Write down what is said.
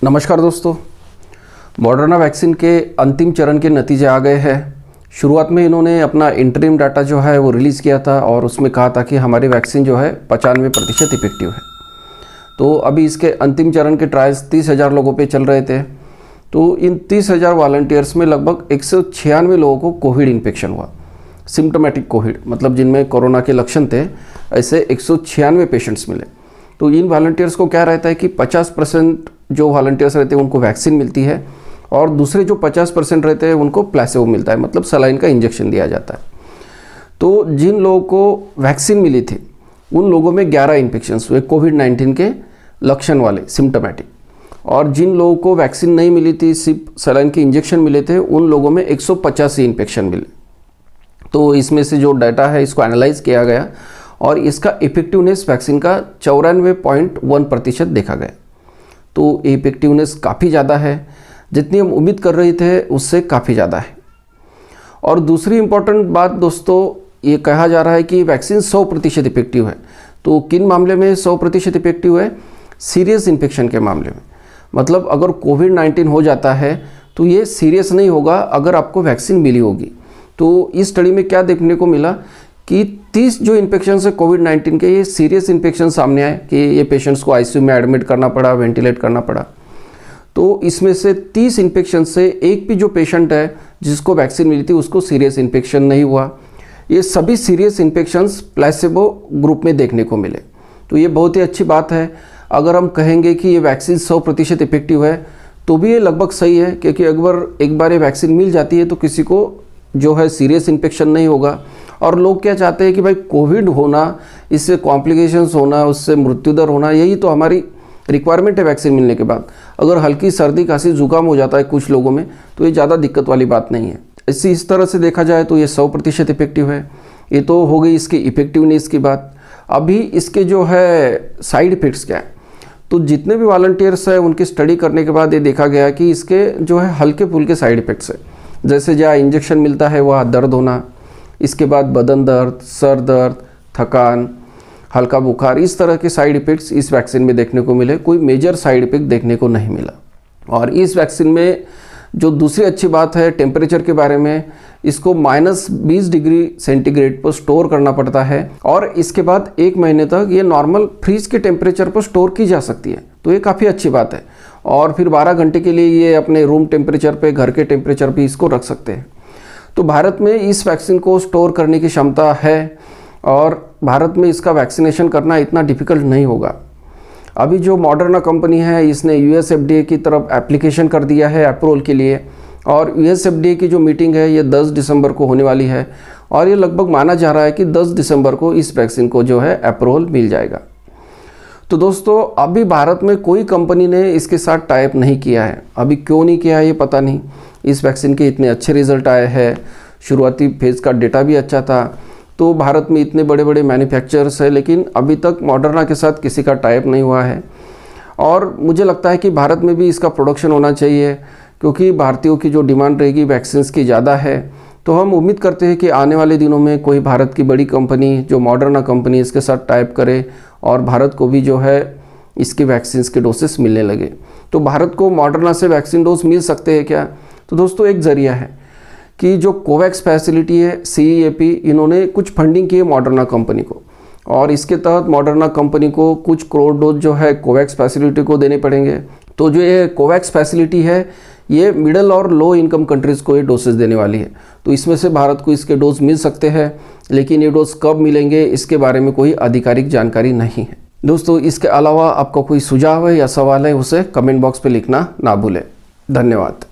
नमस्कार दोस्तों, Moderna vaccine के अंतिम चरण के नतीजे आ गए हैं। शुरुआत में इन्होंने अपना इंटरिम डाटा जो है वो रिलीज़ किया था और उसमें कहा था कि हमारी वैक्सीन जो है 95% इफेक्टिव है। तो अभी इसके अंतिम चरण के ट्रायल्स 30,000 लोगों पे चल रहे थे। तो इन 30,000 वॉलंटियर्स में लगभग 196 लोगों को कोविड इन्फेक्शन हुआ, सिम्टोमेटिक कोविड, मतलब जिनमें कोरोना के लक्षण थे। ऐसे 196 पेशेंट्स मिले। तो इन वॉलंटियर्स को क्या रहता है कि 50% जो वॉलंटियर्स रहते हैं उनको वैक्सीन मिलती है और दूसरे जो 50% रहते हैं उनको प्लेसेबो मिलता है, मतलब सलाइन का इंजेक्शन दिया जाता है। तो जिन लोगों को वैक्सीन मिली थी उन लोगों में 11 इन्फेक्शंस हुए कोविड-19 के लक्षण वाले, सिम्टोमेटिक। और जिन लोगों को वैक्सीन नहीं मिली थी, सिर्फ सलाइन के इंजेक्शन मिले थे, उन लोगों में 185 इन्फेक्शन मिले। तो इसमें से जो डाटा है इसको एनालाइज किया गया और इसका इफेक्टिवनेस वैक्सीन का 94.1% देखा गया। तो इफेक्टिवनेस काफ़ी ज़्यादा है, जितनी हम उम्मीद कर रहे थे उससे काफ़ी ज़्यादा है। और दूसरी इम्पॉर्टेंट बात दोस्तों, ये कहा जा रहा है कि वैक्सीन 100% इफेक्टिव है। तो किन मामले में 100% इफेक्टिव है? सीरियस इन्फेक्शन के मामले में। मतलब अगर कोविड-19 हो जाता है तो ये सीरियस नहीं होगा अगर आपको वैक्सीन मिली होगी। तो इस स्टडी में क्या देखने को मिला कि 30 जो इन्फेक्शन है कोविड-19 के, ये सीरियस इन्फेक्शन सामने आए कि ये पेशेंट्स को आईसीयू में एडमिट करना पड़ा, वेंटिलेट करना पड़ा। तो इसमें से 30 इन्फेक्शन से एक भी जो पेशेंट है जिसको वैक्सीन मिली थी उसको सीरियस इन्फेक्शन नहीं हुआ। ये सभी सीरियस इन्फेक्शंस प्लेसेबो ग्रुप में देखने को मिले। तो ये बहुत ही अच्छी बात है। अगर हम कहेंगे कि ये वैक्सीन 100% इफेक्टिव है तो भी ये लगभग सही है, क्योंकि अगर एक बार ये वैक्सीन मिल जाती है तो किसी को जो है सीरियस इन्फेक्शन नहीं होगा। और लोग क्या चाहते हैं कि भाई कोविड होना, इससे कॉम्प्लिकेशंस होना, उससे मृत्यु दर होना, यही तो हमारी रिक्वायरमेंट है वैक्सीन मिलने के बाद। अगर हल्की सर्दी खांसी जुकाम हो जाता है कुछ लोगों में तो ये ज़्यादा दिक्कत वाली बात नहीं है। इस तरह से देखा जाए तो ये 100% इफेक्टिव है। ये तो हो गई इसकी इफेक्टिवनेस की बात। अभी इसके जो है साइड इफ़ेक्ट्स क्या है, तो जितने भी वॉलंटियर्स हैं उनकी स्टडी करने के बाद ये देखा गया कि इसके जो है हल्के फुल्के साइड इफ़ेक्ट्स है। जैसे जहाँ इंजेक्शन मिलता है वहाँ दर्द होना, इसके बाद बदन दर्द, सर दर्द, थकान, हल्का बुखार, इस तरह के साइड इफ़ेक्ट्स इस वैक्सीन में देखने को मिले। कोई मेजर साइड इफ़ेक्ट देखने को नहीं मिला। और इस वैक्सीन में जो दूसरी अच्छी बात है टेम्परेचर के बारे में, इसको -20 डिग्री सेंटीग्रेड पर स्टोर करना पड़ता है और इसके बाद 1 महीने तक ये नॉर्मल फ्रीज के टेम्परेचर पर स्टोर की जा सकती है। तो ये काफ़ी अच्छी बात है। और फिर 12 घंटे के लिए ये अपने रूम टेम्परेचर पे, घर के टेम्परेचर पे इसको रख सकते हैं। तो भारत में इस वैक्सीन को स्टोर करने की क्षमता है और भारत में इसका वैक्सीनेशन करना इतना डिफ़िकल्ट नहीं होगा। अभी जो मॉडर्ना कंपनी है इसने US FDA की तरफ एप्लीकेशन कर दिया है अप्रूवल के लिए, और US FDA की जो मीटिंग है ये 10 दिसंबर को होने वाली है और ये लगभग माना जा रहा है कि 10 दिसंबर को इस वैक्सीन को जो है अप्रूवल मिल जाएगा। तो दोस्तों, अभी भारत में कोई कंपनी ने इसके साथ टाइप नहीं किया है। अभी क्यों नहीं किया है ये पता नहीं। इस वैक्सीन के इतने अच्छे रिजल्ट आए हैं, शुरुआती फेज़ का डेटा भी अच्छा था। तो भारत में इतने बड़े बड़े मैन्युफैक्चरर्स हैं, लेकिन अभी तक मॉडर्ना के साथ किसी का टाइप नहीं हुआ है। और मुझे लगता है कि भारत में भी इसका प्रोडक्शन होना चाहिए, क्योंकि भारतीयों की जो डिमांड रहेगी वैक्सीन्स की ज़्यादा है। तो हम उम्मीद करते हैं कि आने वाले दिनों में कोई भारत की बड़ी कंपनी जो मॉडर्ना कंपनी इसके साथ टाइप करे और भारत को भी जो है इसके वैक्सीन्स के डोसेस मिलने लगे। तो भारत को मॉडर्ना से वैक्सीन डोज मिल सकते हैं क्या? तो दोस्तों, एक ज़रिया है कि जो कोवैक्स फैसिलिटी है, CEAP, इन्होंने कुछ फंडिंग की है मॉडर्ना कंपनी को, और इसके तहत मॉडर्ना कंपनी को कुछ करोड़ डोज जो है कोवैक्स फैसिलिटी को देने पड़ेंगे। तो जो ये कोवैक्स फैसिलिटी है ये मिडिल और लो इनकम कंट्रीज़ को ये डोसेज देने वाली है। तो इसमें से भारत को इसके डोज मिल सकते हैं, लेकिन ये डोज कब मिलेंगे इसके बारे में कोई आधिकारिक जानकारी नहीं है। दोस्तों, इसके अलावा आपका कोई सुझाव है या सवाल है उसे कमेंट बॉक्स पे लिखना ना भूलें। धन्यवाद।